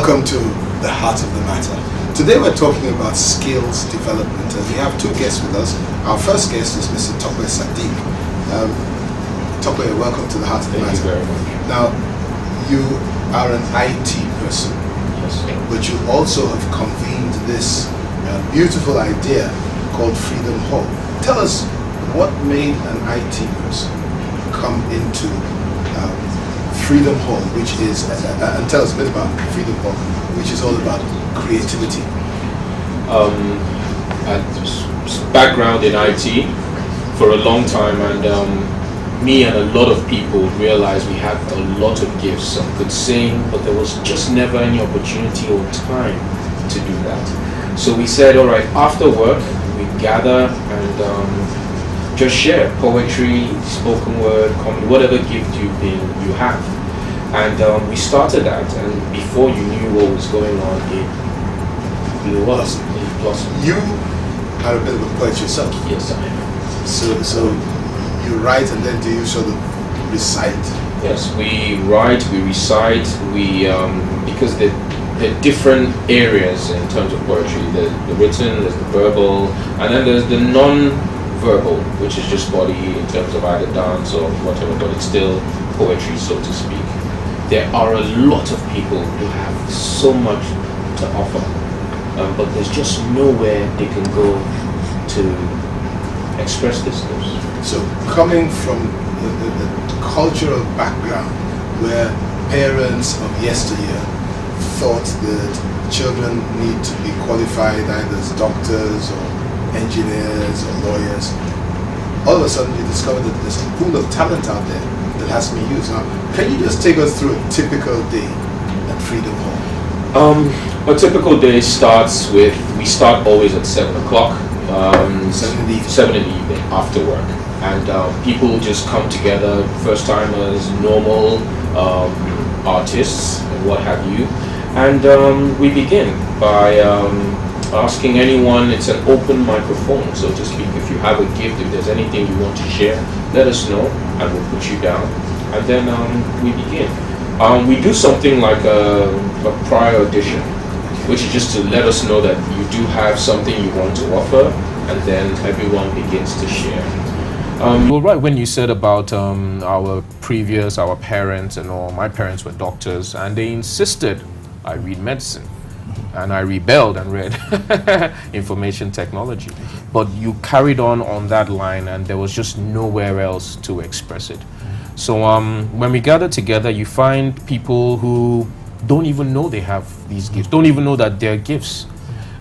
Welcome to the heart of the matter. Today we're talking about skills development, and we have two guests with us. Our first guest is Mr. Tope Sadiq. Tope, welcome to the heart of the matter. Thank you very much. Now, you are an IT person, Yes. but you also have convened this beautiful idea called Freedom Hall. Tell us what made an IT person come into Freedom Hall, which is, and tell us a bit about Freedom Hall, which is all about creativity. Background in IT for a long time, and me and a lot of people realized we had a lot of gifts. Some could sing, but there was just never any opportunity or time to do that. So we said, all right, after work, we gather and just share poetry, spoken word, comedy, whatever gift you have. And we started that, and before you knew what was going on, it blossomed. You are a bit of a poet yourself. Yes, I am. So you write, and then do you sort of recite? Yes, we write, we recite, because the different areas in terms of poetry. There's the written, there's the verbal, and then there's the non-verbal, which is just body in terms of either dance or whatever, but it's still poetry, so to speak. There are a lot of people who have so much to offer, but there's just nowhere they can go to express this news. So coming from the cultural background where parents of yesteryear thought that children need to be qualified either as doctors or engineers or lawyers, all of a sudden you discover that there's a pool of talent out there that has to be used. Now, can you just take us through a typical day at Freedom Hall? A typical day starts with, we start always at 7 o'clock. 7 in the evening. 7 in the evening after work, and people just come together, first timers, normal artists, and what have you, and we begin by asking anyone. It's an open microphone, so to speak. If you have a gift, if there's anything you want to share, let us know, and we'll put you down, and then we begin. We do something like a prior audition, which is just to let us know that you do have something you want to offer, and then everyone begins to share. Well, right when you said about our parents and all, my parents were doctors, and they insisted I read medicine, and I rebelled and read information technology. But you carried on that line, and there was just nowhere else to express it. So when we gather together, you find people who don't even know they have these gifts, don't even know that they're gifts.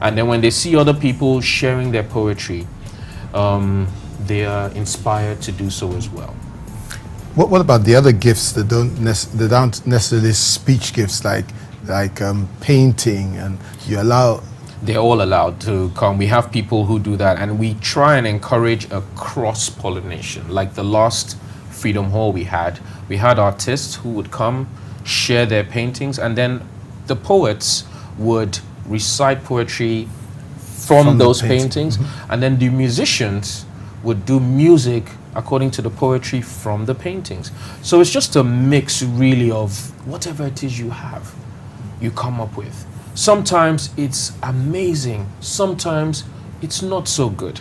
And then when they see other people sharing their poetry, they are inspired to do so as well. What about the other gifts that don't necessarily speech gifts, like painting, and you allow? They're all allowed to come. We have people who do that, and we try and encourage a cross-pollination. Like the last Freedom Hall we had artists who would come, share their paintings, and then the poets would recite poetry from those paintings, and then the musicians would do music according to the poetry from the paintings. So it's just a mix really of whatever it is you have, you come up with. Sometimes it's amazing, sometimes it's not so good,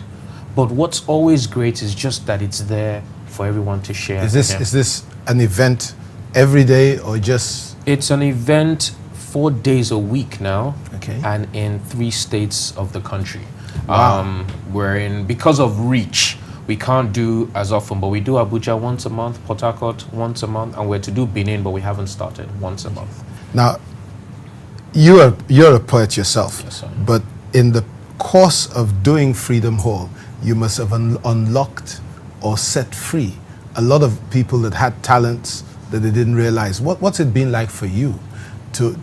but what's always great is just that it's there for everyone to share. Is this an event every day, or just? It's an event 4 days a week now, okay, and in 3 states of the country. Wow. Because of reach, we can't do as often, but we do Abuja once a month, Port Harcourt once a month, and we're to do Benin, but we haven't started, once a month. Now, you're a poet yourself, yes, sir. But in the course of doing Freedom Hall, you must have unlocked or set free a lot of people that had talents that they didn't realize. What's it been like for you to,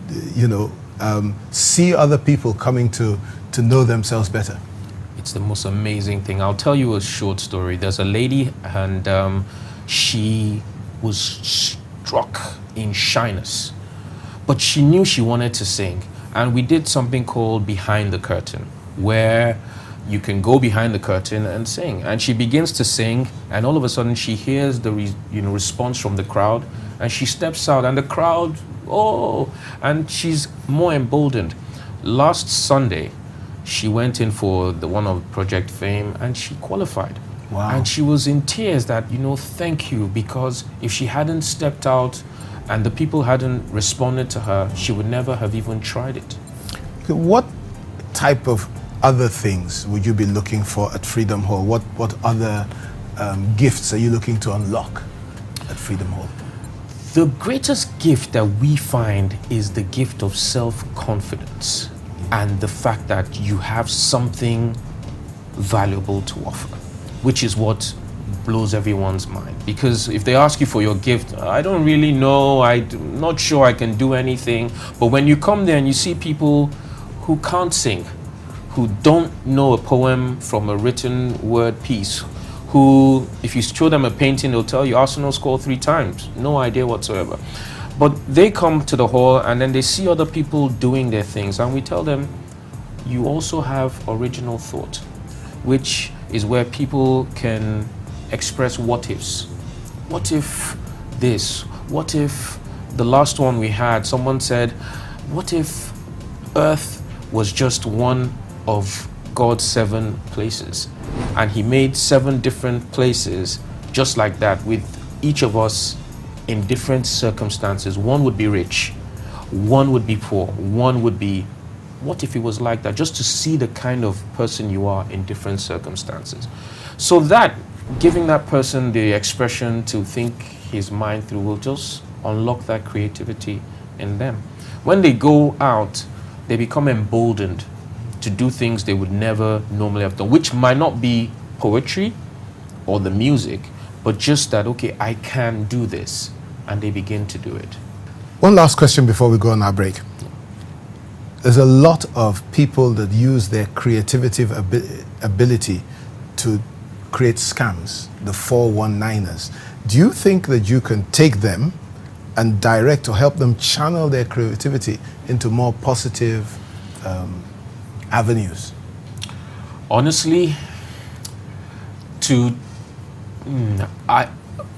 see other people coming to know themselves better? It's the most amazing thing. I'll tell you a short story. There's a lady, and she was struck in shyness, but she knew she wanted to sing. And we did something called Behind the Curtain, where you can go behind the curtain and sing. And she begins to sing, and all of a sudden she hears the response from the crowd, and she steps out, and the crowd oh, and she's more emboldened. Last Sunday, she went in for the one of Project Fame and she qualified. Wow. And she was in tears that, thank you, because if she hadn't stepped out and the people hadn't responded to her, she would never have even tried it. What type of other things would you be looking for at Freedom Hall? What other gifts are you looking to unlock at Freedom Hall? The greatest gift that we find is the gift of self-confidence and the fact that you have something valuable to offer, which is what blows everyone's mind. Because if they ask you for your gift, I don't really know, I'm not sure I can do anything. But when you come there and you see people who can't sing, who don't know a poem from a written word piece, who, if you show them a painting, they'll tell you Arsenal scored 3 times. No idea whatsoever. But they come to the hall and then they see other people doing their things. And we tell them, you also have original thought, which is where people can express what ifs. What if this? What if the last one we had, someone said, what if Earth was just one of God's 7 places? And he made 7 different places just like that, with each of us in different circumstances. One would be rich, one would be poor, one would be, what if it was like that? Just to see the kind of person you are in different circumstances. So that, giving that person the expression to think his mind through will just unlock that creativity in them. When they go out, they become emboldened to do things they would never normally have done, which might not be poetry or the music, but just that, okay, I can do this, and they begin to do it. One last question before we go on our break. There's a lot of people that use their creativity ability to create scams, the 419ers. Do you think that you can take them and direct or help them channel their creativity into more positive avenues? Honestly,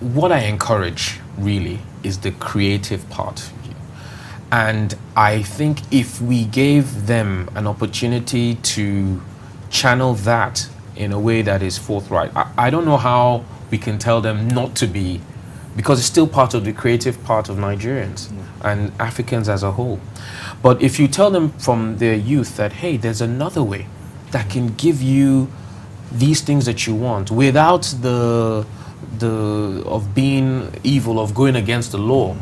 what I encourage really is the creative part. And I think if we gave them an opportunity to channel that in a way that is forthright, I don't know how we can tell them not to be, because it's still part of the creative part of Nigerians and Africans as a whole. But if you tell them from their youth that, hey, there's another way that can give you these things that you want without the of being evil, of going against the law,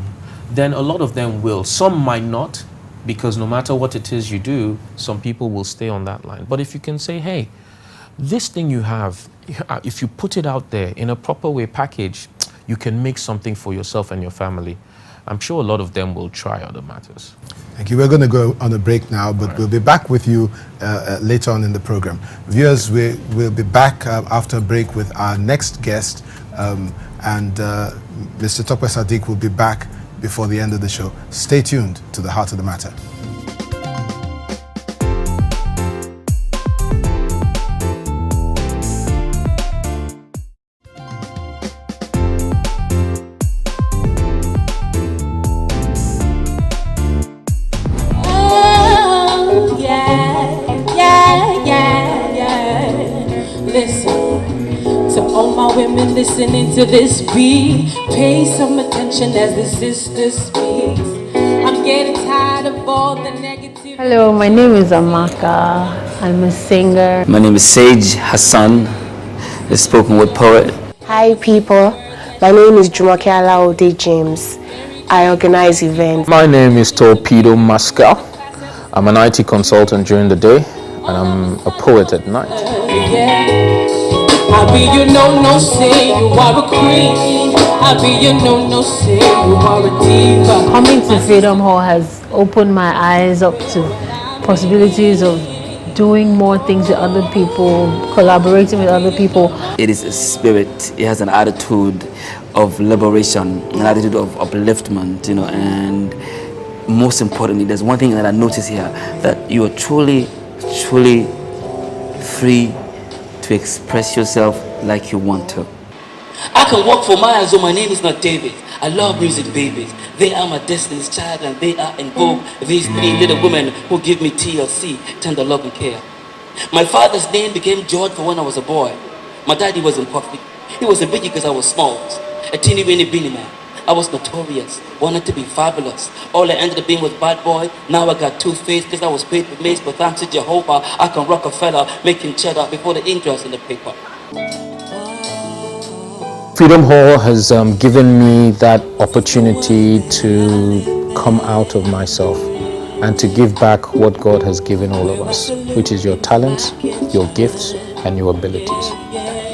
then a lot of them will. Some might not, because no matter what it is you do, some people will stay on that line. But if you can say, hey, this thing you have, if you put it out there in a proper way packaged, you can make something for yourself and your family. I'm sure a lot of them will try other matters. Thank you. We're going to go on a break now, but we'll be back with you later on in the program. Viewers, we'll be back after a break with our next guest, and Mr. Tope Sadiq will be back before the end of the show. Stay tuned to The Heart of the Matter. Listening to this beat, pay some attention as the sister speaks. I'm getting tired of all the negativity. Hello, my name is Amaka. I'm a singer. My name is Sage Hassan, a spoken word poet. Hi people, my name is Jumoke Alaode James. I organize events. My name is Torpedo Mascal. I'm an IT consultant during the day, and I'm a poet at night. I be you no say you are a queen. I be you no say you are a diva. Coming to Freedom Hall has opened my eyes up to possibilities of doing more things with other people, collaborating with other people. It is a spirit. It has an attitude of liberation, an attitude of upliftment, and most importantly, there's one thing that I notice here, that you are truly free to express yourself like you want to. I can walk for miles, so my name is not David. I love music, baby. They are my destiny's child and they are in vogue. These 3 little women who give me TLC, tender love and care. My father's name became George for when I was a boy. My daddy wasn't puffy. He was a biggie because I was small. A teeny weeny beanie man. I was notorious, wanted to be fabulous. All I ended up being was bad boy. Now I got 2 face because I was paid with mace. But thanks to Jehovah, I can Rockefeller, making cheddar before the ink dries in the paper. Freedom Hall has given me that opportunity to come out of myself and to give back what God has given all of us, which is your talents, your gifts, and your abilities.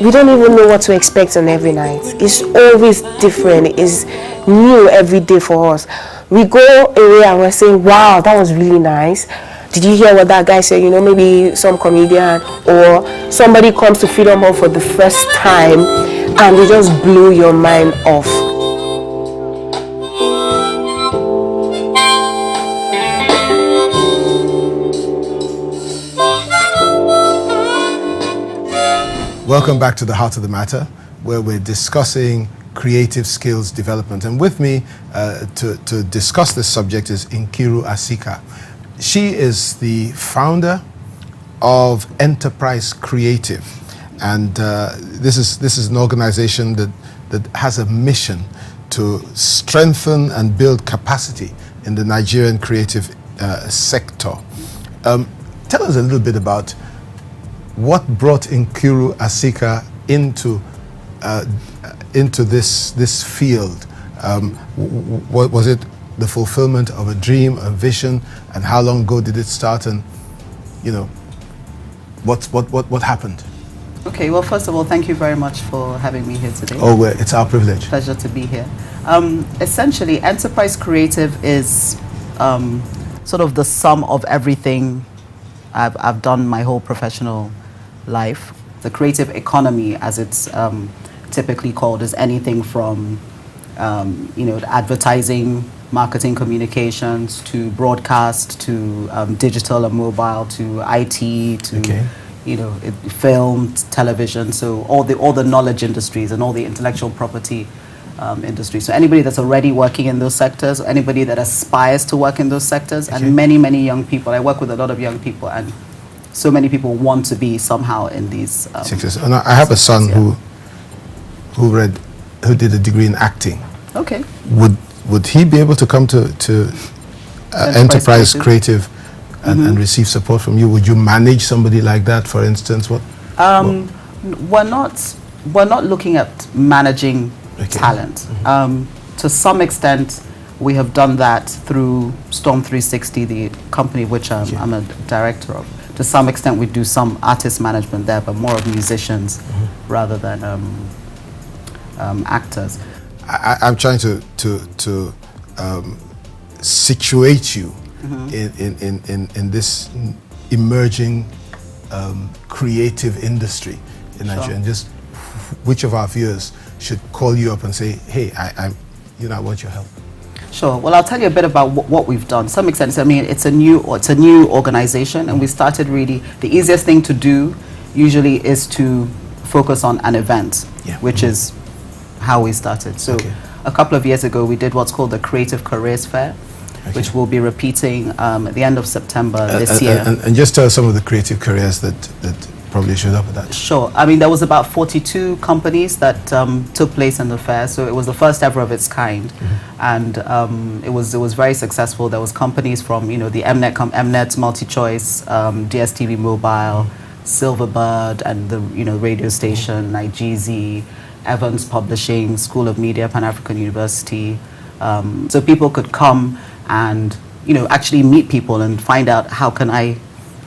We don't even know what to expect on every night. It's always different. It's new every day for us. We go away and we're saying, wow, that was really nice. Did you hear what that guy said? You know, maybe some comedian or somebody comes to Freedom Hall for the first time and they just blew your mind off. Welcome back to the Heart of the Matter, where we're discussing creative skills development. And with me to discuss this subject is Nkiru Asika. She is the founder of Enterprise Creative. And this is an organization that has a mission to strengthen and build capacity in the Nigerian creative sector. Tell us a little bit about what brought Nkiru Asika into this field. What was it? The fulfillment of a dream, a vision, and how long ago did it start? And you know, what happened? Okay. Well, first of all, thank you very much for having me here today. Oh, well, it's our privilege. Pleasure to be here. Essentially, Enterprise Creative is sort of the sum of everything I've done my whole professional life. The creative economy, as it's typically called, is anything from advertising, marketing, communications, to broadcast, to digital and mobile, to IT, to film, television. So all the knowledge industries and all the intellectual property industry. So anybody that's already working in those sectors, or anybody that aspires to work in those sectors, and many young people. I work with a lot of young people, and so many people want to be somehow in these sectors. And I have a son who did a degree in acting. Okay. Would he be able to come to Enterprise Creative and receive support from you? Would you manage somebody like that, for instance? We're not looking at managing talent. To some extent, we have done that through Storm 360, the company which I'm a director of. To some extent, we do some artist management there, but more of musicians rather than actors. I'm trying to situate you in this emerging creative industry in Nigeria, and just which of our viewers should call you up and say, "Hey, I want your help." Sure. Well, I'll tell you a bit about what we've done. To some extent, I mean, it's a new organization, and we started really. The easiest thing to do usually is to focus on an event, which is how we started. So a couple of years ago, we did what's called the Creative Careers Fair, which we'll be repeating at the end of September this year. And just tell us some of the creative careers that probably showed up at that. Sure. I mean, there was about 42 companies that took place in the fair, so it was the first ever of its kind, and it was very successful. There was companies from the Mnet, MultiChoice, DSTV Mobile, Silverbird, and the radio station, Nigezie, Evans Publishing, School of Media, Pan-African University. So people could come and actually meet people and find out, how can I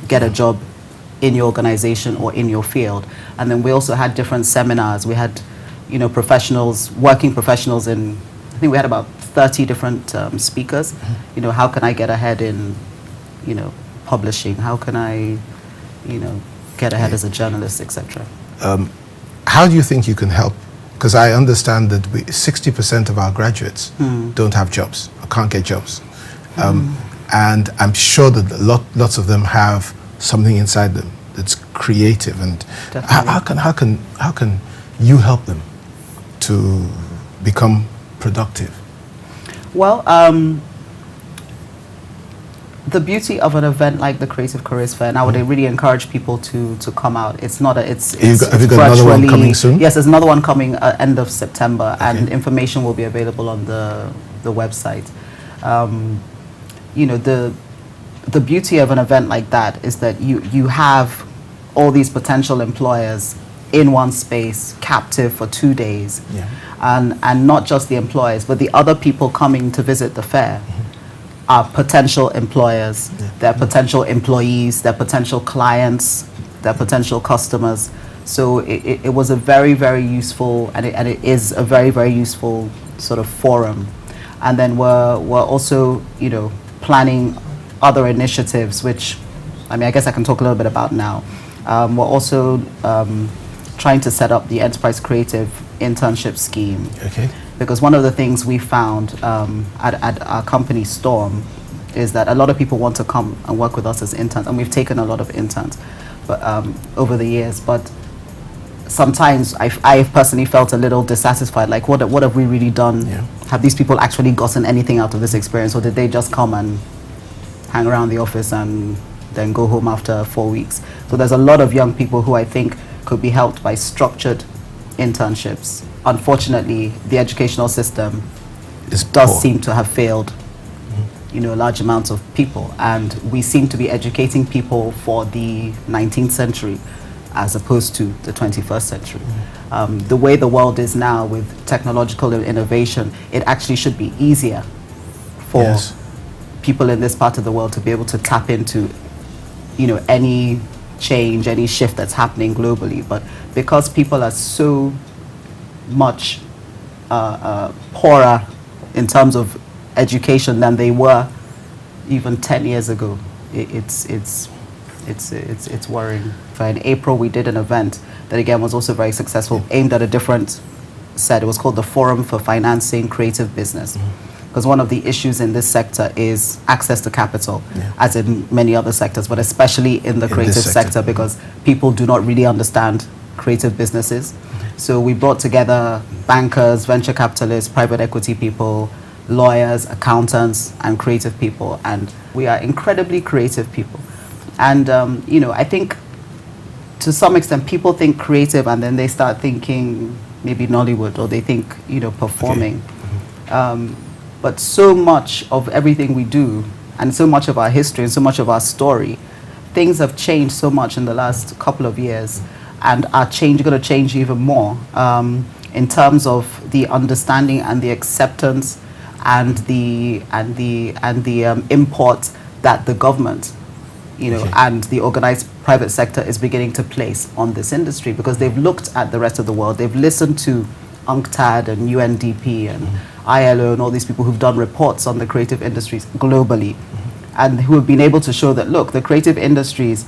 get a job in your organization or in your field. And then we also had different seminars. We had working professionals in, I think we had about 30 different speakers. How can I get ahead in publishing? How can I get ahead as a journalist, etc. How do you think you can help? Because I understand that 60% of our graduates don't have jobs or can't get jobs. And I'm sure that lots of them have something inside them that's creative. And how can you help them to become productive? Well, the beauty of an event like the Creative Careers Fair, and I would really encourage people to come out. It's not a, it's have you got another one coming soon? Yes, there's another one coming end of September, and information will be available on the website. You know, the beauty of an event like that is that you have all these potential employers in one space, captive for 2 days, and not just the employers, but the other people coming to visit the fair are potential employers, they're potential employees, they're potential clients, they're potential customers. So it was a very, very useful, and it is a very, very useful sort of forum. And then we're also, you know, planning other initiatives, which, I mean, I guess I can talk a little bit about now. We're also trying to set up the Enterprise Creative Internship Scheme. Okay. Because one of the things we found at our company, Storm, is that a lot of people want to come and work with us as interns, and we've taken a lot of interns but, over the years. But sometimes I've personally felt a little dissatisfied, like what have we really done? Have these people actually gotten anything out of this experience, or did they just come and hang around the office and then go home after 4 weeks? So there's a lot of young people who I think could be helped by structured internships. Unfortunately, the educational system does seem to have failed, you know, large amounts of people, and we seem to be educating people for the 19th century as opposed to the 21st century. The way the world is now with technological innovation, it actually should be easier for people in this part of the world to be able to tap into, you know, any change, any shift that's happening globally. But because people are so much poorer in terms of education than they were even 10 years ago, it's worrying. So in April, we did an event that again was also very successful, aimed at a different set. It was called the Forum for Financing Creative Business. Because one of the issues in this sector is access to capital, as in many other sectors, but especially in the creative sector, because people do not really understand creative businesses. So we brought together bankers, venture capitalists, private equity people, lawyers, accountants, and creative people. And we are incredibly creative people. And, you know, I think to some extent people think creative and then they start thinking maybe Nollywood, or they think, you know, performing. But so much of everything we do, and so much of our history, and so much of our story, things have changed so much in the last couple of years, and are going to change even more in terms of the understanding and the acceptance and the import that the government, you know, and the organized private sector is beginning to place on this industry, because they've looked at the rest of the world, they've listened to UNCTAD and UNDP and ILO and all these people who've done reports on the creative industries globally, and who have been able to show that, look, the creative industries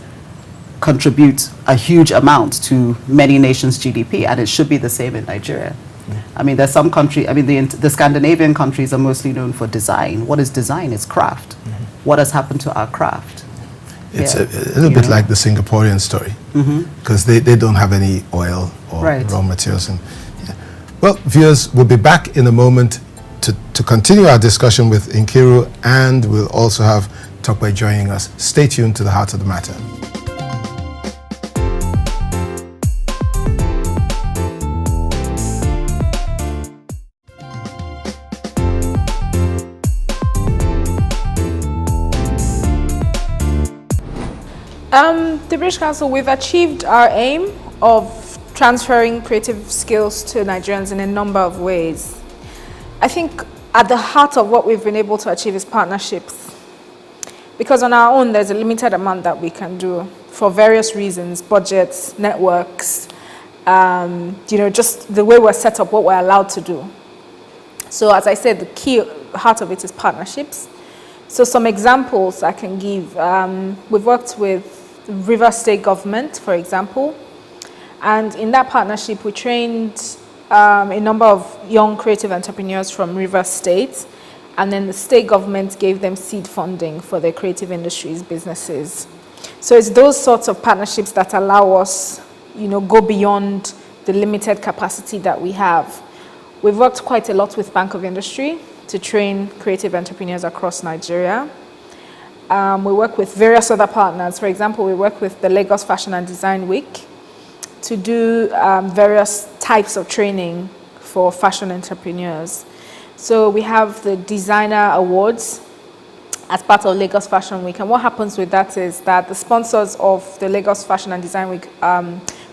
contribute a huge amount to many nations' GDP, and it should be the same in Nigeria. I mean, there's some country, I mean, the Scandinavian countries are mostly known for design. What is design? It's craft. What has happened to our craft? It's a little bit like the Singaporean story, because they don't have any oil or raw materials. And, well, viewers, we'll be back in a moment to continue our discussion with Nkiru, and we'll also have Tokwe joining us. Stay tuned to the Heart of the Matter. The British Council, we've achieved our aim of transferring creative skills to Nigerians in a number of ways. I think at the heart of what we've been able to achieve is partnerships. Because on our own, there's a limited amount that we can do for various reasons, budgets, networks, you know, just the way we're set up, what we're allowed to do. So as I said, the key heart of it is partnerships. So some examples I can give. We've worked with Rivers State Government, for example, and in that partnership we trained a number of young creative entrepreneurs from Rivers State, and then the state government gave them seed funding for their creative industries businesses. So it's those sorts of partnerships that allow us, you know, go beyond the limited capacity that we have. We've worked quite a lot with Bank of Industry. to train creative entrepreneurs across Nigeria. We work with various other partners. For example, we work with the Lagos Fashion and Design Week to do various types of training for fashion entrepreneurs. So we have the Designer Awards as part of Lagos Fashion Week. And what happens with that is that the sponsors of the Lagos Fashion and Design Week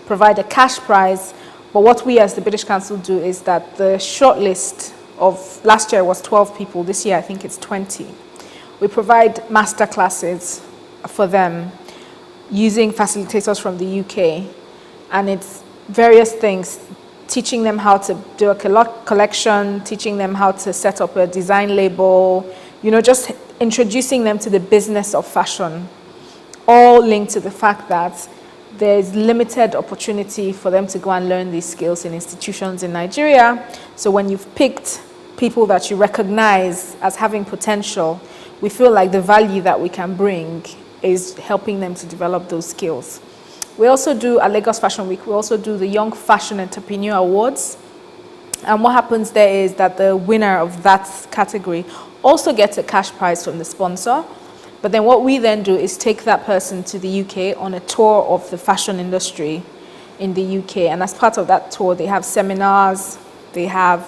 provide a cash prize. But what we as the British Council do is that the shortlist of last year was 12 people. This year, I think it's 20. We provide master classes for them using facilitators from the UK. And it's various things, teaching them how to do a collection, teaching them how to set up a design label, just introducing them to the business of fashion, all linked to the fact that there's limited opportunity for them to go and learn these skills in institutions in Nigeria. So when you've picked people that you recognize as having potential, we feel like the value that we can bring is helping them to develop those skills. We also do, at Lagos Fashion Week, we also do the Young Fashion Entrepreneur Awards. And what happens there is that the winner of that category also gets a cash prize from the sponsor. But then what we then do is take that person to the UK on a tour of the fashion industry in the UK. And as part of that tour, they have seminars, they have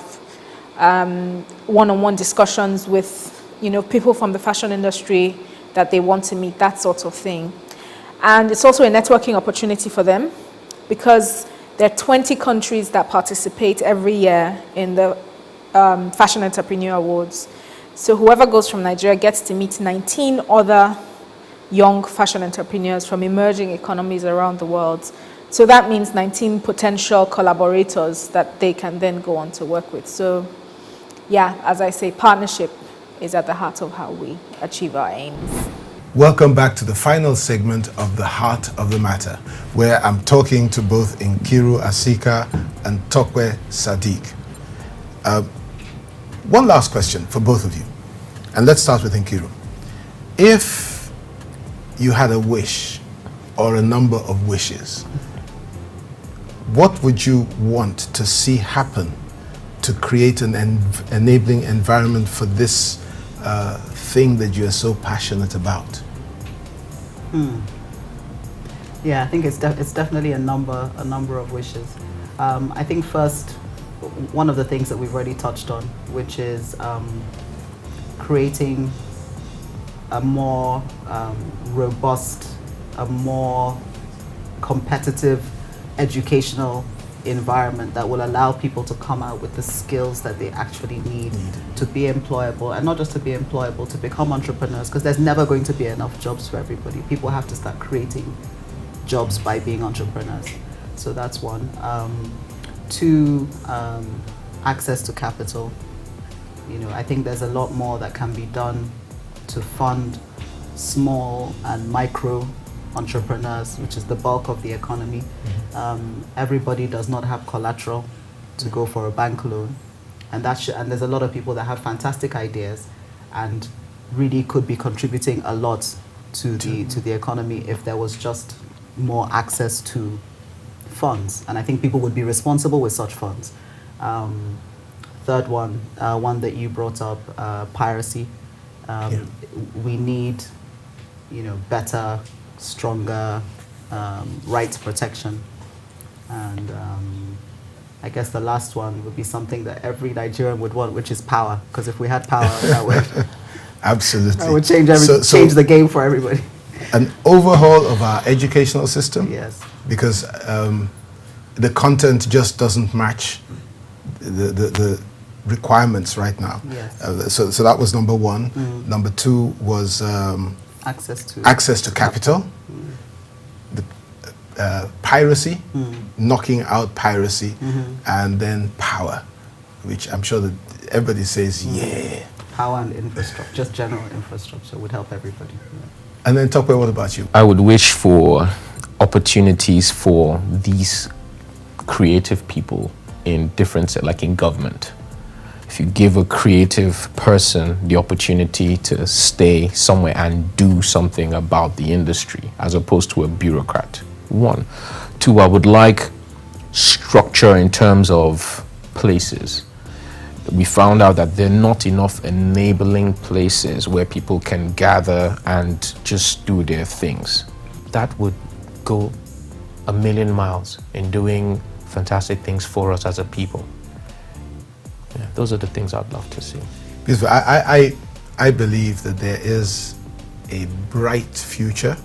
one-on-one discussions with people from the fashion industry that they want to meet, that sort of thing. And it's also a networking opportunity for them because there are 20 countries that participate every year in the Fashion Entrepreneur Awards. So whoever goes from Nigeria gets to meet 19 other young fashion entrepreneurs from emerging economies around the world. So that means 19 potential collaborators that they can then go on to work with. So yeah, as I say, partnership is at the heart of how we achieve our aims. Welcome back to the final segment of The Heart of the Matter, where I'm talking to both Nkiru Asika and Tokwe Sadiq. One last question for both of you, and let's start with Nkiru. If you had a wish or a number of wishes, what would you want to see happen to create an enabling environment for this thing that you're so passionate about? Yeah, I think it's definitely a number of wishes. I think first, one of the things that we've already touched on, which is creating a more robust, a more competitive educational environment that will allow people to come out with the skills that they actually need to be employable, and not just to be employable, to become entrepreneurs, because there's never going to be enough jobs for everybody. People have to start creating jobs by being entrepreneurs. So that's one. Two, access to capital. I think there's a lot more that can be done to fund small and micro entrepreneurs, which is the bulk of the economy. Everybody does not have collateral to go for a bank loan, and there's a lot of people that have fantastic ideas and really could be contributing a lot to the economy if there was just more access to funds, and I think people would be responsible with such funds. Third one that you brought up, piracy. We need, better, stronger rights protection, and I guess the last one would be something that every Nigerian would want, which is power. Because if we had power, that would absolutely that would change change the game for everybody. An overhaul of our educational system. Yes. Because the content just doesn't match the requirements right now. Yes. So that was number one. Number two was access to capital. The piracy, knocking out piracy, and then power, which I'm sure that everybody says, yeah. Power and infrastructure, just general infrastructure would help everybody. Yeah. And then Tokwe, what about you? I would wish for opportunities for these creative people in different, like in government. If you give a creative person the opportunity to stay somewhere and do something about the industry as opposed to a bureaucrat. One. Two, I would like structure in terms of places. we found out that there are not enough enabling places where people can gather and just do their things. That would go a million miles in doing fantastic things for us as a people. Yeah, those are the things I'd love to see. Because I believe that there is a bright future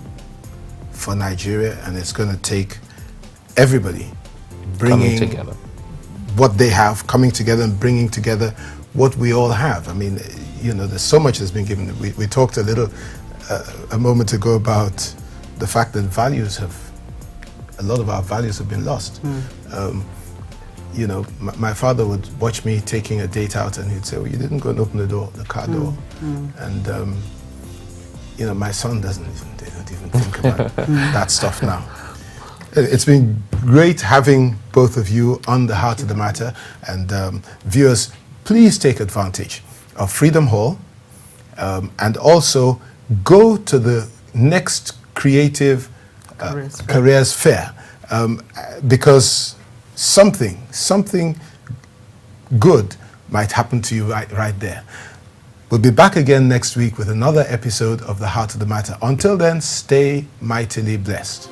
for Nigeria, and it's going to take everybody bringing Coming together. what they have, coming together and bringing together what we all have. I mean, you know, there's so much that's been given. We talked a little a moment ago about the fact that a lot of our values have been lost. You know, my father would watch me taking a date out, and he'd say, well, you didn't go and open the door, the car door. And, you know, my son they don't even think about that stuff now. It's been great having both of you on the Heart of the Matter. And viewers, please take advantage of Freedom Hall, and also go to the next Creative Careers Fair, because something good might happen to you right there. We'll be back again next week with another episode of The Heart of the Matter. Until then, stay mightily blessed.